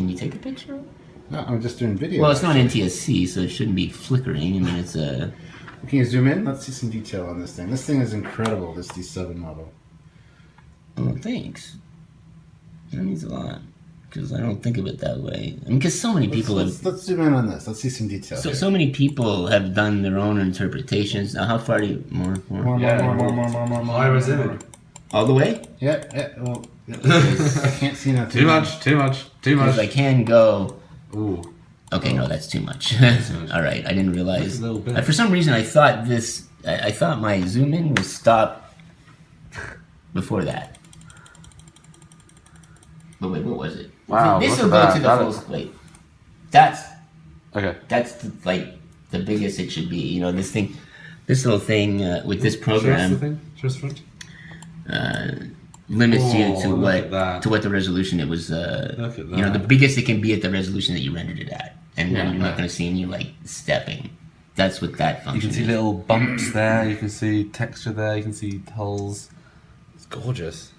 Can you take a picture? No, I'm just doing video. Well, it's not NTSC, so it shouldn't be flickering. I mean, it's a... Can you zoom in? Let's see some detail on this thing. This thing is incredible, this D7 model. Oh, thanks. That means a lot. Because I don't think of it that way. I mean, because so many people let's zoom in on this. Let's see some detail. So many people have done their own interpretations. Now, how far do you... More. More. I was in it. All the way? Yeah. Well, I can't see now. Too much. Because I can go... Ooh. Okay, no, that's too much. All right, I didn't realize. Just a little bit. For some reason, I thought this... I thought my zoom in was stopped before that. But wait, what was it? Wow, This look will at go to that. the That full... Wait. That's Okay. the biggest it should be. You know, this thing... This little thing with this program... Show us the front. limits you to look at what the resolution it was. Look at You know, the that. biggest it can be at the resolution that you rendered it at, and then Yeah. you're not going to see any like stepping. That's what that You function can see is. little bumps there. You can see texture there. You can see holes. It's gorgeous.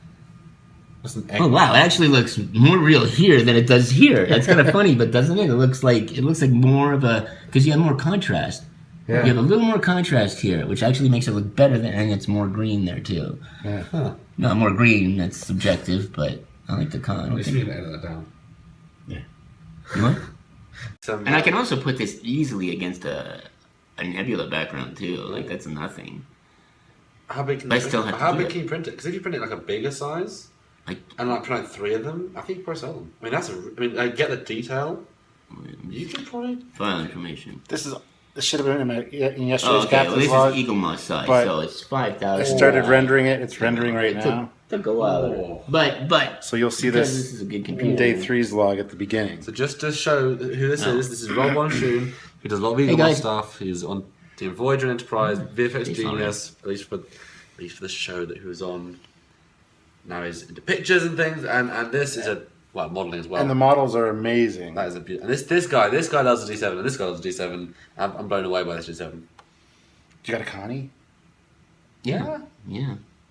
That's an Oh wow! It actually looks more real here than it does here. That's kind of funny, but doesn't it? It looks like more of a because you have more contrast. Yeah. You have a little more contrast here, which actually makes it look better than, and it's more green there too. Yeah. Huh. No, more green. That's subjective, but I like the con. It's really edit that down. You want? And I can also put this easily against a nebula background too. Like that's nothing. How big can I you still print it? have to How do big it. can you print it? Because if you print it like a bigger size, Like and like print like 3 of them, I think you probably sell them. I mean, I get the detail. You can probably. file information. This should have been in Oh, yesterday's okay. Well, captain's this log. is Eagle Moss size, but so it's I 5,000. started rendering it. It's rendering right It now. took a while, Oh. but So you'll see because this is a good in computer. day 3's log at the beginning. So just to show who this is Rob One Shoon, who does a lot of Eagle Hey, Moss guys. stuff. He's on Team Voyager and Enterprise, VFX He's Genius, at least for the show that he was on. Now he's into pictures and things, and this is modeling as well. And the models are amazing. That is a beautiful. And this guy loves the D7, and this guy loves the D7. I'm blown away by this D7. You got a Connie? Yeah.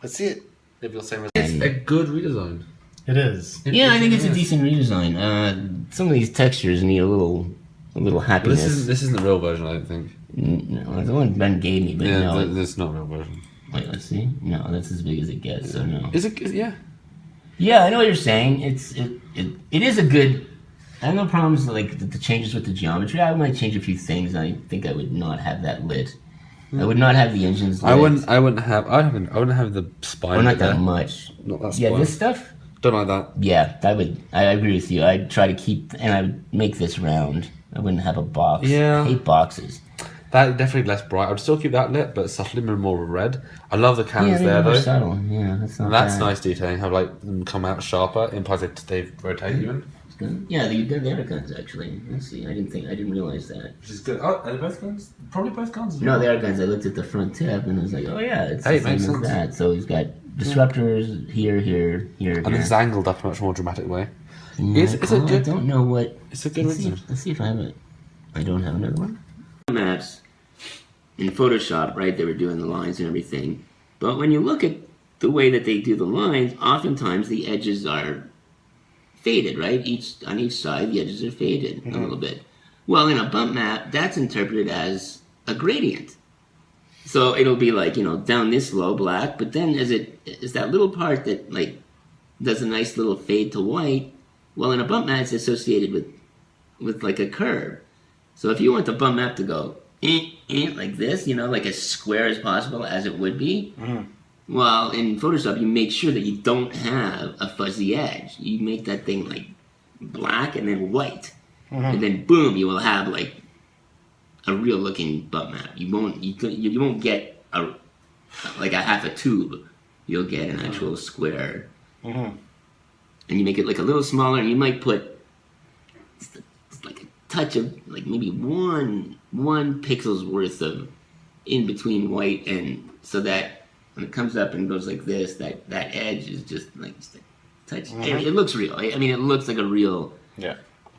Let's see it. If you're saying it's a good redesign. It is. Yeah, I think it's a decent redesign. Some of these textures need a little But happiness. this isn't the real version, I don't think. No, the one Ben gave me, but no. This is not a real version. Wait, let's see. No, that's as big as it gets. So no. Is it? Yeah. Yeah, I know what you're saying. It is a good. I have no problems like the changes with the geometry. I might change a few things. I think I would not have that lit. I would not have the engines lit. I wouldn't have the spine. Or not that much. Not that Yeah, spine. this stuff. Don't like that. Yeah, I agree with you. I'd try to keep, and I would make this round. I wouldn't have a box. Yeah. I hate boxes. That definitely less bright. I would still keep that lit, but subtly more red. I love the cannons Yeah, there they're more though. subtle. Yeah, that's not And that's bad. nice detailing. Have like them come out sharper. Implies they rotate even, It's good. Yeah, you've done the other guns actually. Let's see. I didn't realize that. which is good. Oh, are they both guns? Probably both guns. No, the other guns. I looked at the front tip and I was like, oh yeah, it's Hey, the it makes same as sense. that. So he's got disruptors here, And this is angled up in a much more dramatic way. Yeah, Is it I good? don't know what. It's a good Let's see if I have it. I don't have another one. Maps in Photoshop, right? They were doing the lines and everything, but when you look at the way that they do the lines, oftentimes the edges are faded, right? On each side, the edges are faded a little bit. Well, in a bump map, that's interpreted as a gradient. So it'll be like, down this low black, but then as that little part that like does a nice little fade to white, well, in a bump map, it's associated with like a curve. So if you want the bump map to go like this, like as square as possible as it would be, well, in Photoshop, you make sure that you don't have a fuzzy edge. You make that thing like black and then white. And then boom, you will have like a real looking bump map. You won't get a half a tube. You'll get an actual square. And you make it like a little smaller, and you might put like a touch of like maybe one pixel's worth of in between white, and so that when it comes up and goes like this, that edge is just a touch. It looks real. I mean, it looks like a real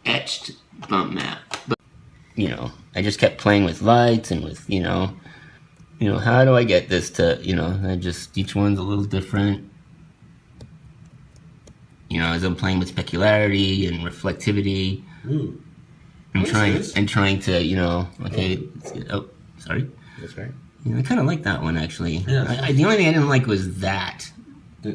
etched bump map. But I just kept playing with lights and with how do I get this to each one's a little different. You know, as I'm playing with specularity and reflectivity. Ooh. I'm trying to, you know, okay. Oh, sorry. That's right. Yeah, I kind of like that one actually. Yeah. The only thing I didn't like was that.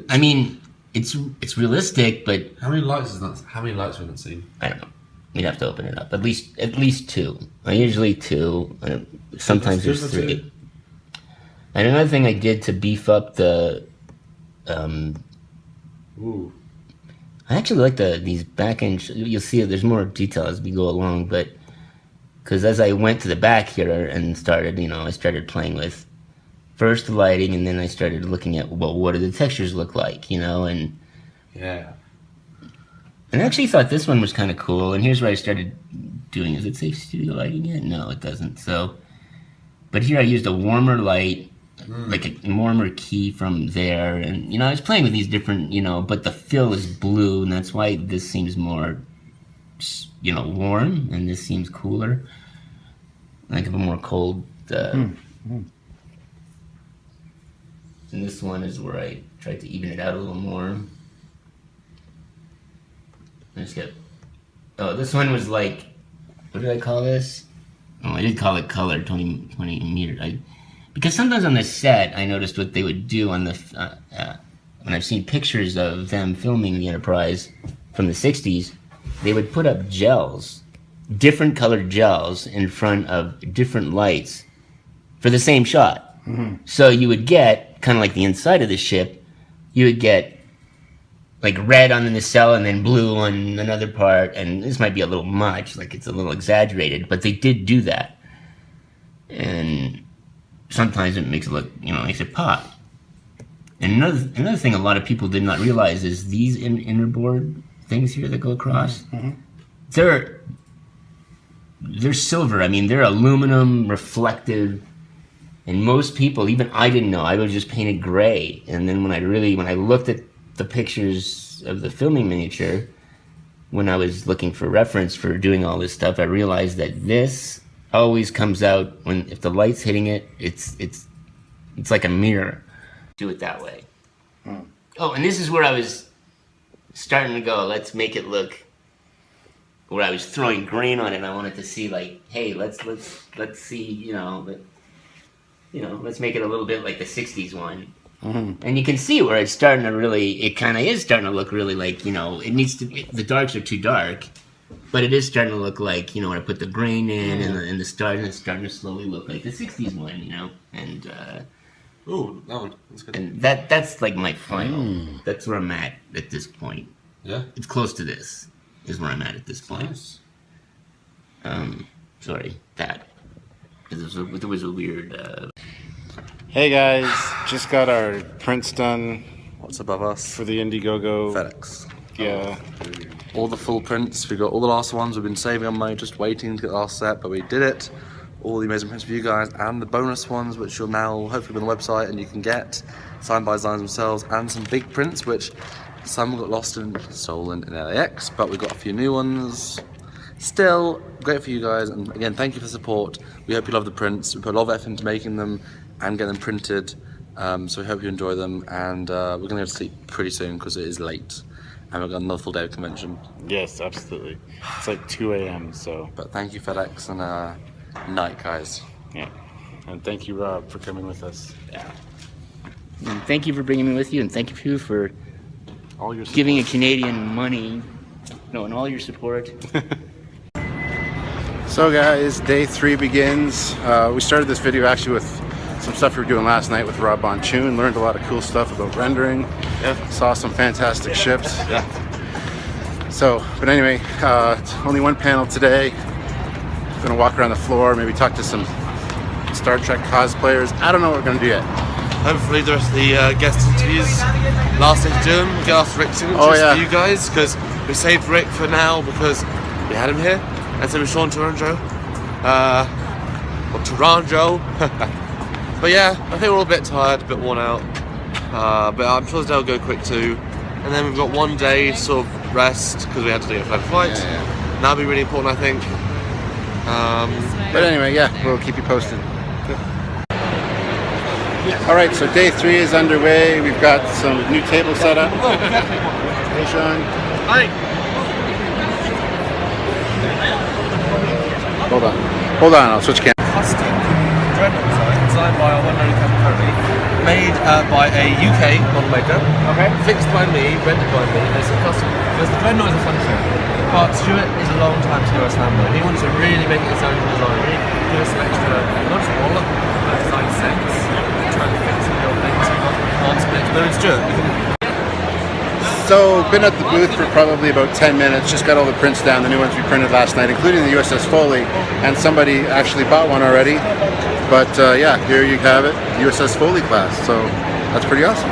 I mean, it's realistic, but How many lights is that? How many lights have we not seen? I don't know. We'd have to open it up. At least 2. Usually 2. Sometimes Just there's the 3. two? And another thing I did to beef up the, Ooh. I actually like these back end. You'll see there's more detail as we go along, but because as I went to the back here and started, you know, I started playing with first the lighting, and then I started looking at, well, what do the textures look like, you know, and Yeah. I actually thought this one was kind of cool. And here's what I started doing. Does it say studio lighting yet? No, it doesn't. So, but here I used a warmer light, like a warmer key from there. And, you know, I was playing with these different, you know, but the fill is blue. And that's why this seems more, you know, warm. And this seems cooler. Like a more cold. And this one is where I tried to even it out a little more. This one was like, what did I call this? Oh, I did call it color, 20 meters. Because sometimes on the set, I noticed what they would do on the, when I've seen pictures of them filming the Enterprise from the 60s, they would put up gels, different colored gels in front of different lights for the same shot. So you would get, kind of like the inside of the ship, you would get like red on the nacelle and then blue on another part, and this might be a little much, like it's a little exaggerated, but they did do that. And sometimes it makes it look, you know, makes it pop. And another thing a lot of people did not realize is these inner board things here that go across, they're silver. I mean, they're aluminum reflective, and most people, even I didn't know, I would just paint it gray. And then when I looked at the pictures of the filming miniature, when I was looking for reference for doing all this stuff, I realized that this always comes out if the light's hitting it, it's like a mirror. Do it that way. Oh, and this is where I was starting to go, let's make it look, where I was throwing green on it, and I wanted to see like, hey, let's see, let's make it a little bit like the 60s one. And you can see where it's starting to it kind of is starting to look really like, you know, the darks are too dark, but it is starting to look like, you know, when I put the grain in and the stars, and it's starting to slowly look like the 60s one, you know, and, Ooh, that one. That's good. and that's like my final, that's where I'm at this point. Yeah. It's close to this, is where I'm at this point. Nice. Sorry, that. There was a weird, Hey guys, just got our prints done What's above us? for the Indiegogo. FedEx. Yeah. All the full prints. We got all the last ones. We've been saving our money, just waiting to get the last set, but we did it. All the amazing prints for you guys, and the bonus ones, which you'll now hopefully be on the website and you can get signed by designers themselves, and some big prints, which some got lost and stolen in LAX, but we've got a few new ones. Still great for you guys, and again, thank you for the support. We hope you love the prints. We put a lot of effort into making them and get them printed, so we hope you enjoy them, and we're going to go to sleep pretty soon because it is late and we've got another full day of convention. Yes, absolutely. It's like 2 a.m. so. But thank you, FedEx, and night, guys. Yeah. And thank you, Rob, for coming with us. yeah. And thank you for bringing me with you, and thank you for All your support. giving a Canadian money, and all your support. So guys, day 3 begins. We started this video actually with some stuff we were doing last night with Rob Bonchoon. Learned a lot of cool stuff about rendering. Yeah. Saw some fantastic ships. Yeah. So, but anyway, only one panel today. Gonna walk around the floor, maybe talk to some Star Trek cosplayers. I don't know what we're gonna do yet. Hopefully the rest of the guest interviews, last thing to do them, get asked Rick's signatures yeah. for you guys, because we saved Rick for now because we had him here, and so with Sean Tourangeau, or Tourangeau. But yeah, I think we're all a bit tired, a bit worn out, but I'm sure they'll go quick too. And then we've got one day sort of rest because we had to do a flight. Yeah. That'll be really important, I think. But anyway, yeah, we'll keep you posted. All right, so day 3 is underway. We've got some new tables set up. Hey, Sean. Hi. Hold on, I'll switch cameras. Custom dreadnought design, designed by our one-known Captain Foley, made by a UK model maker, fixed by me, rented by me. It's a custom, because the dreadnought is a fun thing, but Stuart is a long time TOS fanboy. He wants to really make it his own design, give us some extra, not just wallet, but design sense, trying to fix some little things we've got enhancements. But it's Stuart, we can... So, been at the booth for probably about 10 minutes, just got all the prints down, the new ones we printed last night, including the USS Foley, and somebody actually bought one already. But yeah, here you have it, the USS Foley class, so that's pretty awesome.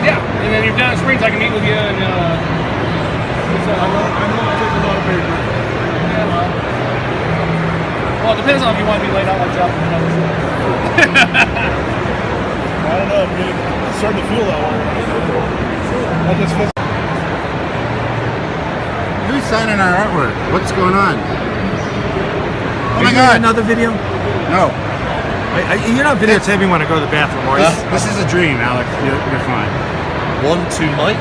Yeah, and then if you're down in Springs, I can meet with you and I know it takes a lot of paper. Yeah, well, it depends on if you want to be laid out like Jeff. I don't know, I'm starting to feel that way. I just feel... Who's signing our artwork? What's going on? Oh my God! Another video? No. You're not videotaping when I go to the bathroom, are you? This is a dream, Alex. You're fine. 1, 2, Mike.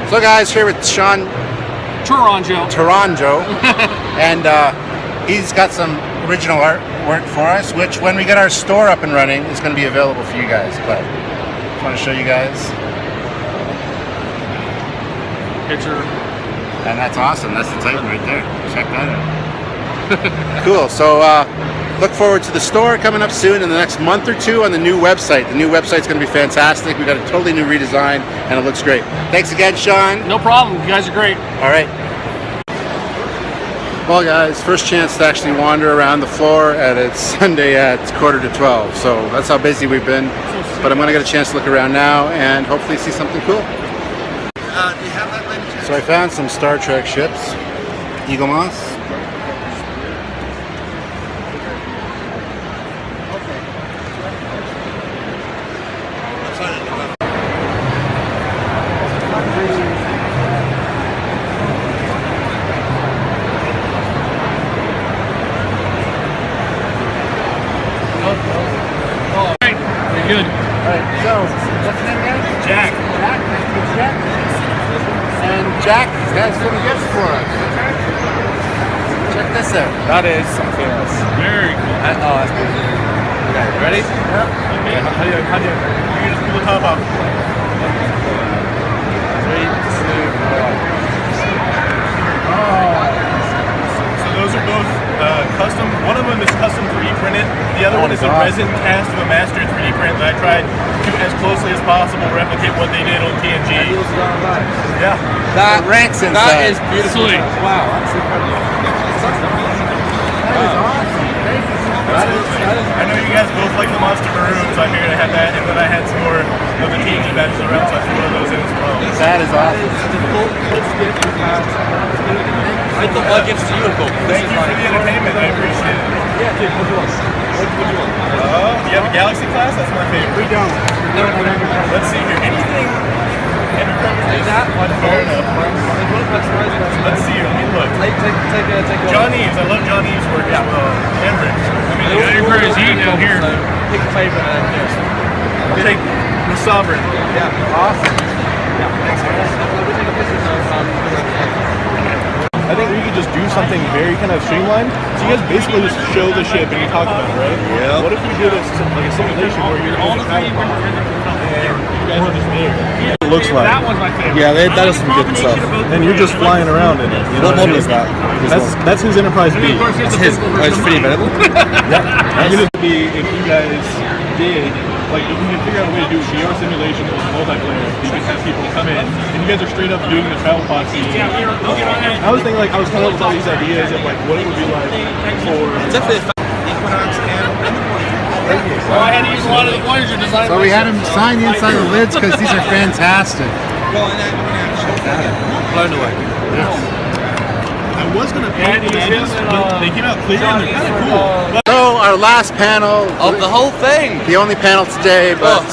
So guys, here with Sean Taranjo, and he's got some original artwork for us, which when we get our store up and running is going to be available for you guys. But just want to show you guys. Picture. And that's awesome. That's the Titan right there. Check that out. Cool. So look forward to the store coming up soon in the next month or two on the new website. The new website's going to be fantastic. We got a totally new redesign, and it looks great. Thanks again, Sean. No problem. You guys are great. All right. Well, guys, first chance to actually wander around the floor, and it's Sunday at 11:45. So that's how busy we've been. But I'm going to get a chance to look around now and hopefully see something cool. So I found some Star Trek ships. Eagle Moss. Good. Alright, so what's the name again? Jack. Jack, nice to meet you, Jack. And Jack has some gifts for us. Check this out. That is something else. Very cool. Oh, that's good. Okay, ready? Yep. Okay. How do you just pull the top off? 3, 2, 1. So those are both custom. One of them is custom 3D printed. The other one is a resin cast of a master 3D print that I tried to, as closely as possible, replicate what they did on TNG. Yeah. That ranks inside. That is beautiful. Sweet. Wow, that's incredible. That is awesome. Thank you so much. I know you guys both like the Monster Maroon, so I figured I had that, and then I had some more of the TNG badges around, so I threw one of those in as well. That is awesome. I thought my gifts to you were cool. Thank you for the entertainment. I appreciate it. Yeah, dude, what do you want? What do you want? Do you have a Galaxy class? That's my favorite. We don't. Let's see here. Anything? That one. Fair enough. Let's see here. Let me look. Take John Eves. I love John Eves' work as well. And Rick. I mean, you got your crazy down here. So pick a favorite and yes. I'll take the Sovereign. Yeah. Awesome. Yeah. Thanks, guys. We'll take a picture of I think we could just do something very kind of streamlined. So you guys basically just show the ship and you talk about it, right? Yeah. What if we did like a simulation where you're all the and you guys are just there? It looks like. That one's my favorite. Yeah, that is some good stuff. And you're just flying around in it. You know What model is that? That's his Enterprise B. It's His it's pretty available. Yeah. It would be if you guys did, like, if you could figure out a way to do VR simulation that was multiplayer, you could have people come in, and you guys are straight up doing the travel pod scene. I was thinking, like, I was coming up with all these ideas of, like, what it would be like for... Definitely. So I had to use a lot of the Voyager design. So we had him sign the inside the lids because these are fantastic. Blown away. I was going to paint these, but they came out clear and they're kind of cool. So our last panel Of the whole thing. the only panel today, but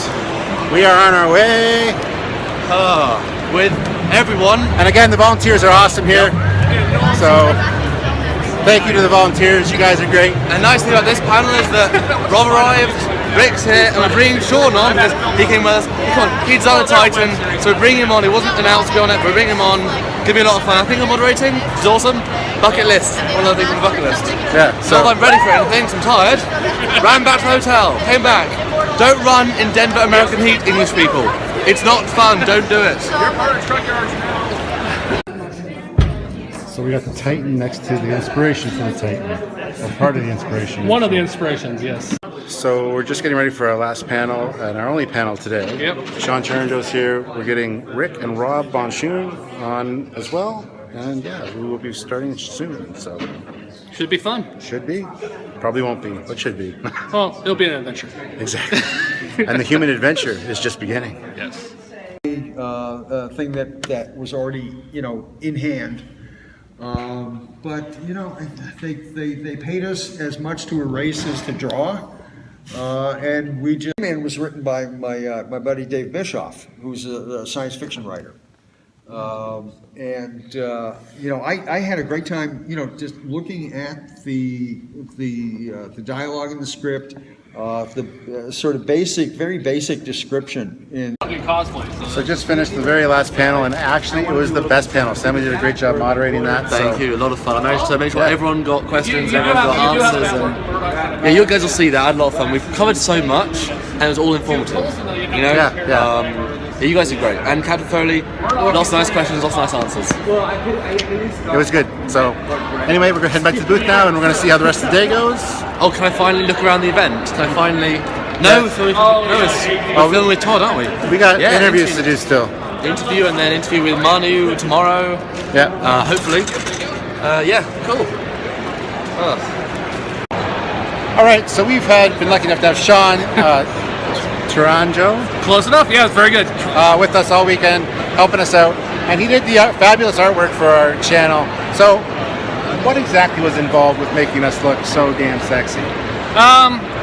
we are on our way. With everyone. And again, the volunteers are awesome here. So thank you to the volunteers. You guys are great. And nice thing about this panel is that Rob arrived, Rick's here, and we're bringing Sean on because he came with us. Come on, he's on a Titan, so we're bringing him on. He wasn't announced to be on it, but we're bringing him on. Give me a lot of fun. I think I'm moderating, which is awesome. Bucket list, one of the things on the bucket list. Yeah. So I'm ready for anything, so I'm tired. Ran back to the hotel, came back. Don't run in Denver American heat, English people. It's not fun, don't do it. You're part of Trekyards now. So we got the Titan next to the inspiration for the Titan, or part of the inspiration. One of the inspirations, yes. So we're just getting ready for our last panel and our only panel today. Yep. Sean Charando's here. We're getting Rick and Rob Bonchoon on as well. And yeah, we will be starting soon. So Should be fun. should be. Probably won't be, but should be. Well, it'll be an adventure. Exactly. And the human adventure is just beginning. Yes. Thing that was already, in hand. But they paid us as much to erase as to draw, and we just. Man was written by my buddy Dave Bischoff, who's a science fiction writer, and I had a great time, just looking at the dialogue in the script, the sort of very basic description in. Cosplay. So just finished the very last panel, and actually it was the best panel. Sammy did a great job moderating that. Thank you, a lot of fun. I managed to make sure everyone got questions, everyone got You do have answers. that And one. yeah, you guys will see that. I had a lot of fun. We've covered so much, and it was all informative. Yeah. Yeah, you guys did great. And Captain Foley, lots of nice questions, lots of nice answers. It was good. So anyway, we're going to head back to the booth now, and we're going to see how the rest of the day goes. Oh, can I finally look around the event? Can I finally... No, we're filming with Todd, aren't we? We got Yeah, interviews interview. to do still. Interview and then interview with Manu tomorrow. Yeah. Hopefully. Yeah, cool. All right, so we've been lucky enough to have Sean Taranjo Close enough? Yeah, it's very good. with us all weekend, helping us out. And he did the fabulous artwork for our channel. So what exactly was involved with making us look so damn sexy?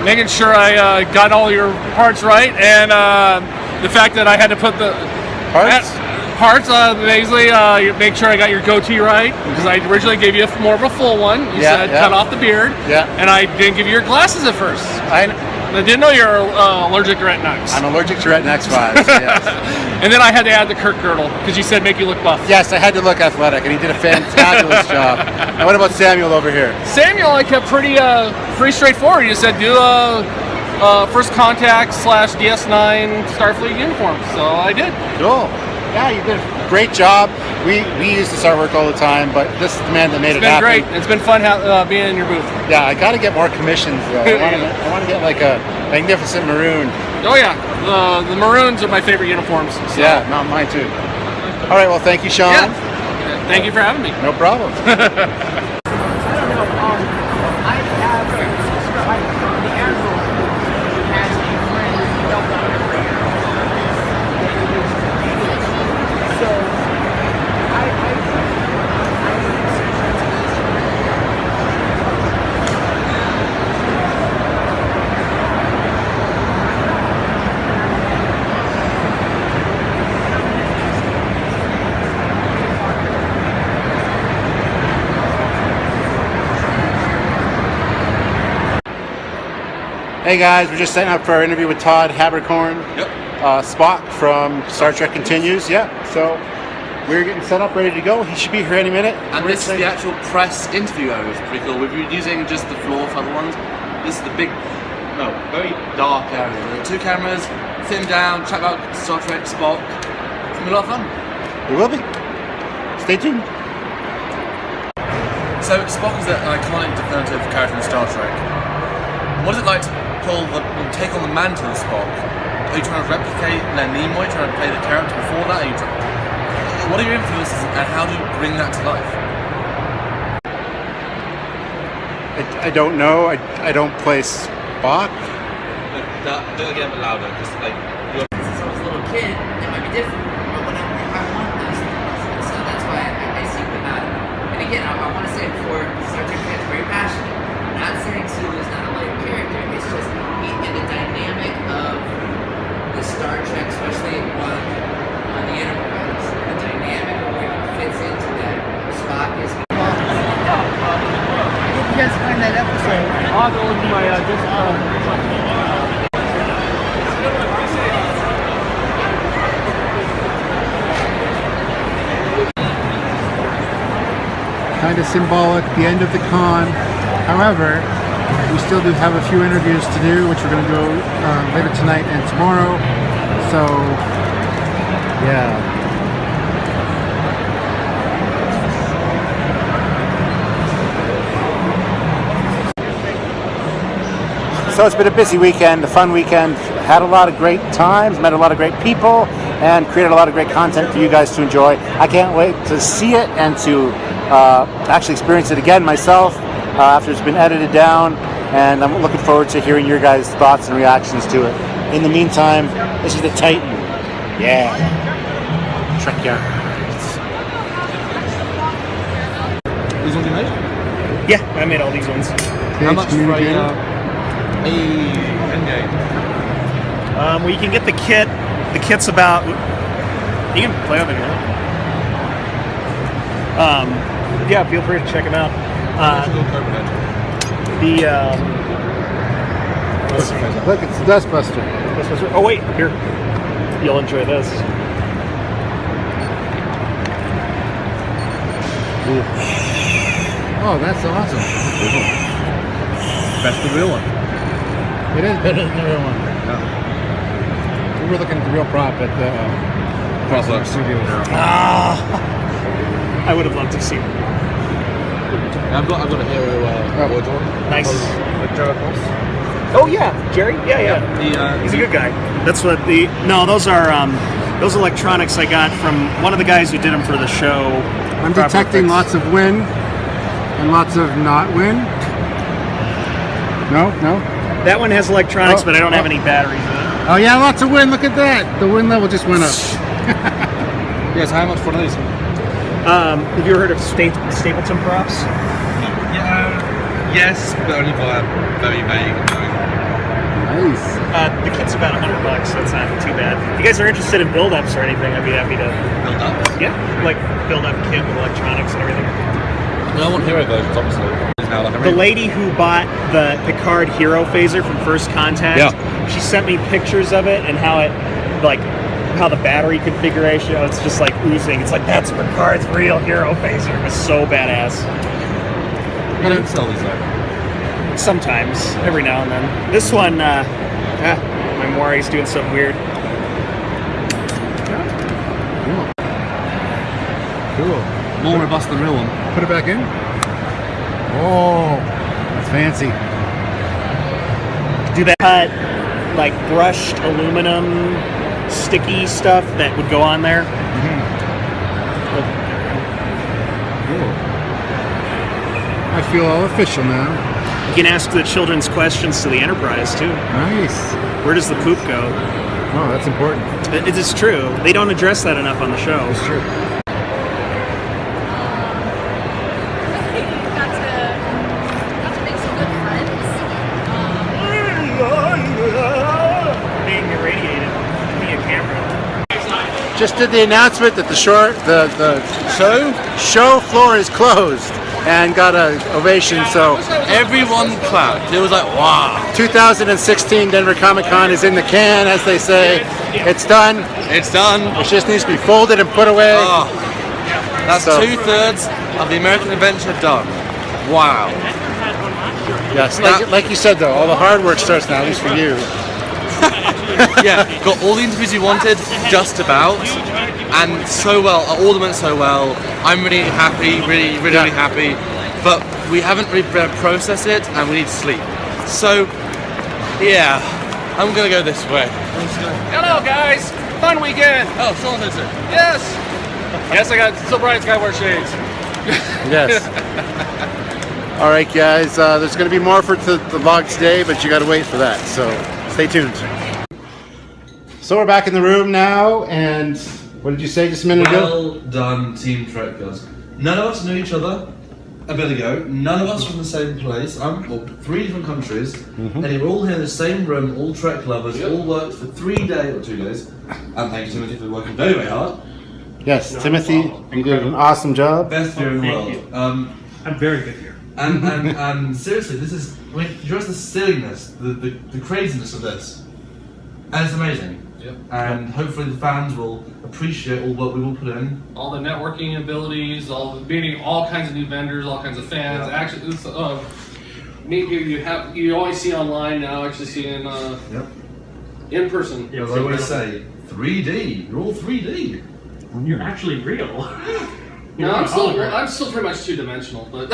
Making sure I got all your parts right, and the fact that I had to put the Parts? basically make sure I got your goatee right, because I originally gave you more of a full one. You Yeah, said yeah. cut off the beard, Yeah. and I didn't give you your glasses at first. I didn't know you're allergic to retinox. I'm allergic to Retin X5s, yes. And then I had to add the Kirk girdle, because you said make you look buff. Yes, I had to look athletic, and he did a fantabulous job. And what about Samuel over here? Samuel, I kept pretty straightforward. You said do first contact / DS9 Starfleet uniform, so I did. Cool. Yeah, you did a great job. We use this artwork all the time, but this is the man that made It's it been happen. great. It's been fun being in your booth. Yeah, I got to get more commissions. Though. I want to get like a magnificent maroon. Oh yeah, the maroons are my favorite uniforms. So. Yeah, not mine too. All right, well, thank you, Sean. Yeah. Thank you for having me. No problem. Hey guys, we're just setting up for our interview with Todd Habercorn. Yep. Spock from Star Trek Continues. Yeah, so we're getting set up, ready to go. He should be here any minute. And We're this is the excited. actual press interview area, it's pretty cool. We've been using just the floor for other ones. This is the big, very dark area. There are 2 cameras, sit down, chat about Star Trek, Spock. It's gonna be a lot of fun. We will be. Stay tuned. So Spock is an iconic definitive character in Star Trek. What is it like to take on the mantle of Spock? Are you trying to replicate Leonard Nimoy, trying to play the character before that? What are your influences and how do you bring that to life? I don't know. I don't play Spock. Do it again, but louder, because Since I was a little kid, it might be different. But when I want those things, so that's why I seek them out. And again, I want to say it before, Star Trek fans are very passionate. I'm not saying Sulu's not a light character. It's just in the dynamic of the Star Trek, especially on the Enterprise, the dynamic have to look at my Kind of symbolic, the end of the con. However, we still do have a few interviews to do, which we're going to do later tonight and tomorrow. So, yeah. So it's been a busy weekend, a fun weekend. Had a lot of great times, met a lot of great people, and created a lot of great content for you guys to enjoy. I can't wait to see it and to actually experience it again myself after it's been edited down, and I'm looking forward to hearing your guys' thoughts and reactions to it. In the meantime, this is the Titan. Yeah. Trekyards. These ones you made? Yeah, I made all these ones. How much for a Endgame? Well, you can get the kit. The kit's about. You can play with it. Yeah, feel free to check them out. Look, it's the Dustbuster. Oh wait, here. You'll enjoy this. Oh, that's awesome. That's the real one. It is better than the real one. Yeah. We were looking at the real prop at the Crosswalk Studios. I would have loved to see it. I've got a hero wardrobe. Nice. With Jared Moss. Oh yeah, Jerry. Yeah. He's a good guy. That's what the. No, those are those electronics I got from one of the guys who did them for the show. I'm detecting lots of win and lots of not win. No. That one has electronics, but I don't have any batteries in it. Oh yeah, lots of win. Look at that. The win level just went up. Yes, how much for these? Have you ever heard of Stapleton props? Yes, but only via very vague. Nice. The kit's about $100, so it's not too bad. If you guys are interested in build-ups or anything, I'd be happy to Build up. Yeah, like build-up kit with electronics and everything. No, I want hero versions, obviously. Now, like, The lady who bought the Picard Hero Phaser from First Contact, she sent me pictures of it and how the battery configuration, it's just like oozing. It's like, that's Picard's real Hero Phaser. It was so badass. you don't sell these though. Sometimes, every now and then. This one, my Maury's doing something weird. Cool. More robust than the real one. Put it back in. Oh, that's fancy. Do that cut, like brushed aluminum sticky stuff that would go on there. Cool. I feel all official now. You can ask the children's questions to the Enterprise too. Nice. Where does the poop go? Oh, that's important. It is true. They don't address that enough on the show. It's true. Got to make some good friends. Being irradiated via camera. Just did the announcement that the show floor is closed and got an ovation. So Everyone clapped. It was like, wow. 2016 Denver Comic Con is in the can, as they say. It's done. It's done. It just needs to be folded and put away. Oh, that's So- 2/3 of the American adventure done. Wow. Yes, like you said though, all the hard work starts now, at least for you. Yeah, got all the interviews you wanted, just about, and so well. All of them went so well. I'm really happy, really happy. But we haven't really been able to process it, and we need sleep. So, yeah, I'm gonna go this way. Hello, guys. Fun weekend. Oh, someone is it? Yes. Yes, I got still Brian's guy wear shades. Yes. All right, guys. There's going to be more for the vlog today, but you got to wait for that. So stay tuned. So we're back in the room now, and what did you say just a minute ago? Well done, Team Trekyards. None of us knew each other a bit ago. None of us from the same place. I'm well, 3 different countries, and we're all here in the same room, all Trek lovers, all worked for 3 days or 2 days. And thank you, Timothy, for working very, very hard. Yes, Timothy, you did an awesome job. Best here in the world. I'm very good here. And seriously, this is, I mean, just the silliness, the craziness of this, and it's amazing. Yep. And hopefully the fans will appreciate all what we will put in. All the networking abilities, meeting all kinds of new vendors, all kinds of fans. Yeah. Actually, it's, you always see online now. Actually, see in in person. As I always say, 3D. You're all 3D. You're actually real. No, I'm still pretty much 2-dimensional, but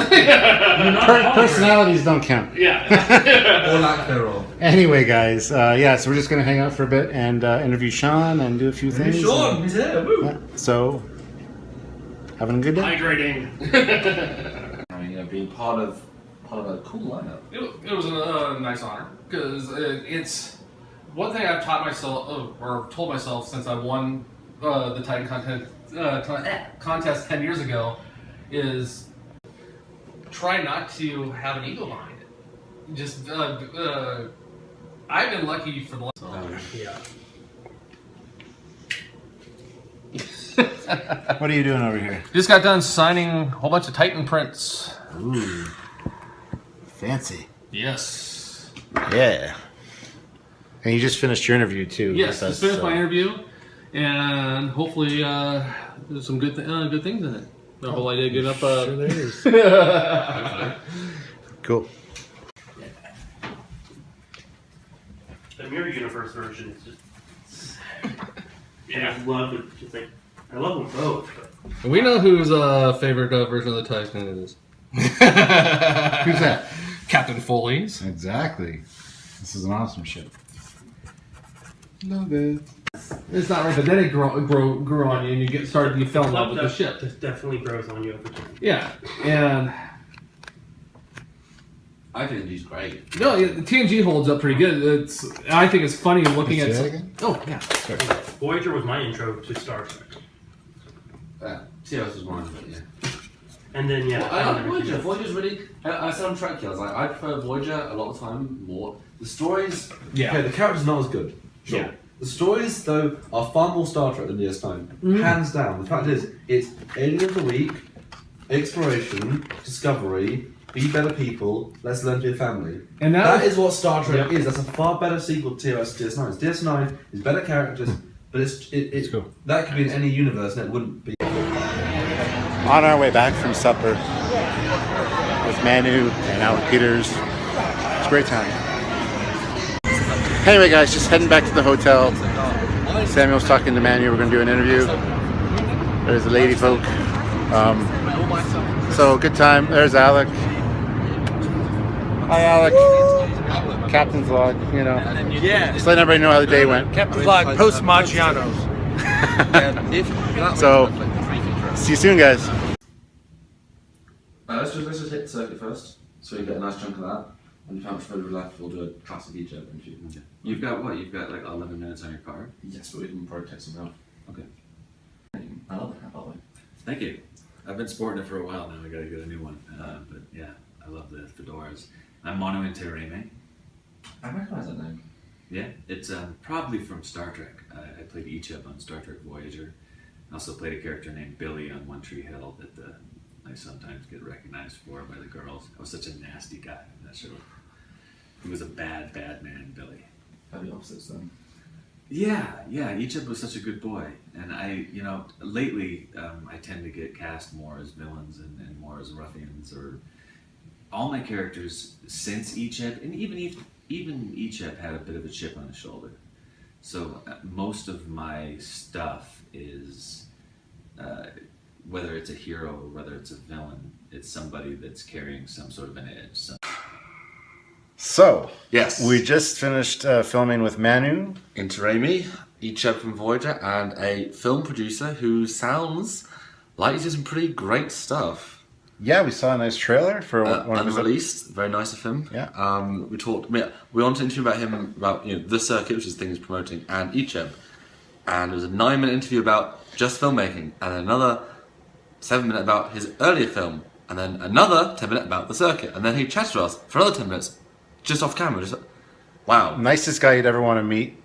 Personalities don't count. yeah. Or lack thereof. Anyway, guys, so we're just going to hang out for a bit and interview Sean and do a few things. Sean, he's here. Woo. Yeah, so, having a good day? Hydrating. I mean, being part of a cool lineup. It was a nice honor because it's one thing I've taught myself or told myself since I won the Titan contest 10 years ago is try not to have an ego behind it. Just I've been lucky for the last What are you doing over here? Just got done signing a whole bunch of Titan prints. Ooh, fancy. Yes. Yeah. And you just finished your interview too. Yes, just finished my interview, and hopefully there's some good things in it. The whole idea of getting up. Sure there is. Cool. The Mirror Universe version is just. I love it. Just like I love them both. But. We know whose favorite version of the Titan it is. Who's that? Captain Foley's. Exactly. This is an awesome ship. Love it. It's not right, but then it grew on you, and you fell in love with the ship. It definitely grows on you over time. Yeah, and I think he's great. no, the TNG holds up pretty good. I think it's funny looking at. Oh yeah. Voyager was my intro to Star Trek. TOS was mine, but yeah. And then Well, I like Voyager. Voyager's really. I said on Trekyards, I prefer Voyager a lot of the time more. The stories. Yeah. Okay, the characters are not as good. Sure. Yeah. The stories, though, are far more Star Trek than DS9. Hands down. The fact is, it's Alien of the Week, exploration, discovery, be better people, let's learn to be a family. And that is what Star Trek is. That's a far better sequel to DS9. DS9 is better characters, but it's cool. That could be in any universe and it wouldn't be. On our way back from supper with Manu and Alan Peters. It's a great time. Anyway, guys, just heading back to the hotel. Samuel's talking to Manu. We're going to do an interview. There's the lady folk. So, good time. There's Alec. Hi, Alec. Captain's vlog, you know. Yeah. Just letting everybody know how the day went. Captain's vlog, post Maggiano's. So, see you soon, guys. Let's just hit the circuit first, so you get a nice chunk of that. And if I'm further left, we'll do a classic Egypt and shoot. Okay. You've got what? You've got like 11 minutes on your car? Yes, but we can probably take some out. Okay. I love that, by the way. Thank you. I've been sporting it for a while now. I gotta get a new one. But yeah, I love the fedoras. I'm Mono Interreme. I recognize that name. Yeah, it's probably from Star Trek. I played Icheb on Star Trek Voyager. I also played a character named Billy on One Tree Hill that I sometimes get recognized for by the girls. I was such a nasty guy in that show. He was a bad man, Billy. Probably opposites then. Yeah, Icheb was such a good boy. And lately I tend to get cast more as villains and more as ruffians. Or all my characters since Icheb, and even Icheb had a bit of a chip on his shoulder. So most of my stuff is, whether it's a hero or whether it's a villain, it's somebody that's carrying some sort of an edge. So, yes, we just finished filming with Manu. Interreme, Icheb from Voyager, and a film producer who sounds like he's doing some pretty great stuff. Yeah, we saw a nice trailer for one of his unreleased. Very nice of him. Yeah. We wanted to interview about him about the circuit, which is the thing he's promoting, and Icheb. And there was a 9-minute interview about just filmmaking, and another 7-minute about his earlier film, and then another 10-minute about the circuit, and then he chatted to us for another 10 minutes, just off camera. Just wow, nicest guy you'd ever want to meet.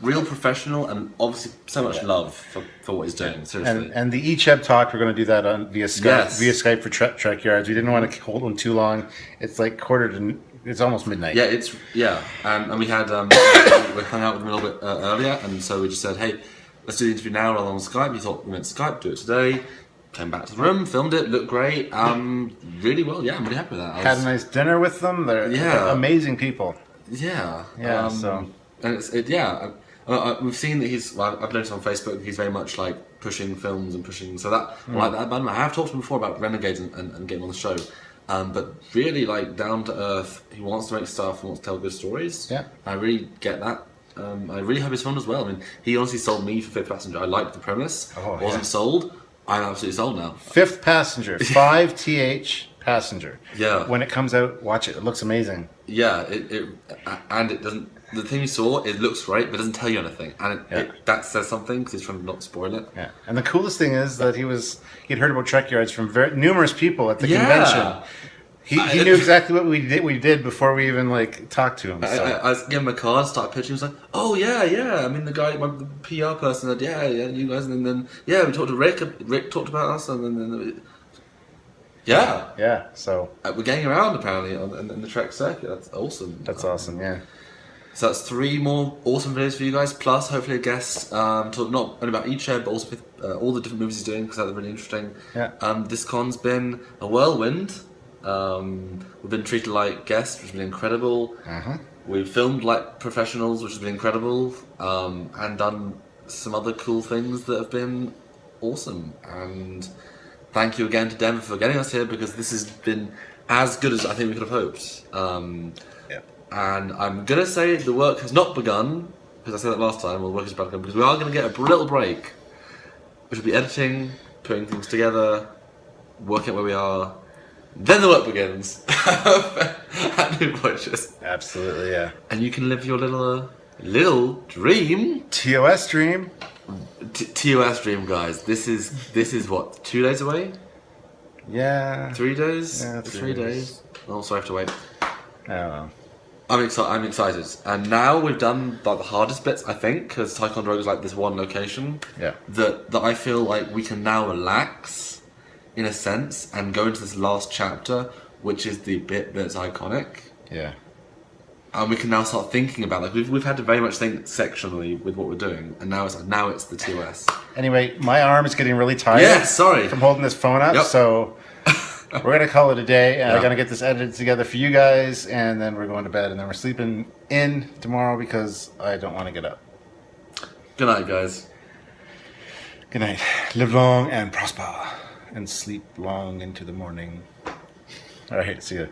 real professional, and obviously so much love for what he's doing. Seriously. And the eCheb talk, we're going to do that on via Skype. Yes. Via Skype for Trekyards. We didn't want to hold them too long. It's like it's almost midnight. Yeah, and we had we hung out with him a little bit earlier, and so we just said, hey, let's do the interview now rather than on Skype. He thought we meant Skype, do it today. Came back to the room, filmed it, looked great. Really well. Yeah, I'm really happy with that. Had a nice dinner with them. They're amazing people. Yeah. So and we've seen that he's. Well, I've noticed on Facebook he's very much like pushing films and pushing. So that I like that about him. I have talked to him before about Renegades and getting on the show. But really, like, down to earth, he wants to make stuff, he wants to tell good stories. Yeah. I really get that. I really hope it's fun as well. I mean, he honestly sold me for Fifth Passenger. I liked the premise. Wasn't sold. I'm absolutely sold now. Fifth Passenger, 5th Passenger. Yeah. When it comes out, watch it. It looks amazing. Yeah, and it doesn't. The thing you saw, it looks great, but it doesn't tell you anything, and that says something because he's trying to not spoil it. Yeah, and the coolest thing is that he'd heard about Trekyards from numerous people at the convention. He knew exactly what we did before we even like talked to him. So. I gave him a card, started pitching. He was like, "Oh yeah." I mean, the guy, the PR person said, "Yeah, you guys," and then we talked to Rick. Rick talked about us, and then So we're getting around apparently in the Trek circuit. That's awesome. That's awesome. Yeah. So that's 3 more awesome videos for you guys, plus hopefully a guest talk not only about each show, but also with, all the different movies he's doing, because that's really interesting. Yeah. This con's been a whirlwind. We've been treated like guests, which has been incredible. We've filmed like professionals, which has been incredible, and done some other cool things that have been awesome. And thank you again to Denver for getting us here, because this has been as good as I think we could have hoped. And I'm going to say the work has not begun, because I said that last time, well, the work is about to begin, because we are going to get a little break, which will be editing, putting things together, working out where we are. Then the work begins. At New Voyages. Absolutely, yeah. And you can live your little dream. TOS dream. TOS dream, guys. This is what, 2 days away? Yeah. 3 days? Yeah, 3 days. Oh, so I have to wait. I don't know. I'm excited. And now we've done like the hardest bits, I think, because Ticonderoga is like this one location. Yeah. That I feel like we can now relax, in a sense, and go into this last chapter, which is the bit that's iconic. Yeah. And we can now start thinking about, like, we've had to very much think sectionally with what we're doing, and now it's the TOS. Anyway, my arm is getting really tired. Yeah, sorry. From holding this phone up, so we're going to call it a day, and I'm going to get this edited together for you guys, and then we're going to bed, and then we're sleeping in tomorrow because I don't want to get up. Good night, guys. Good night. Live long and prosper, and sleep long into the morning. All right, see you.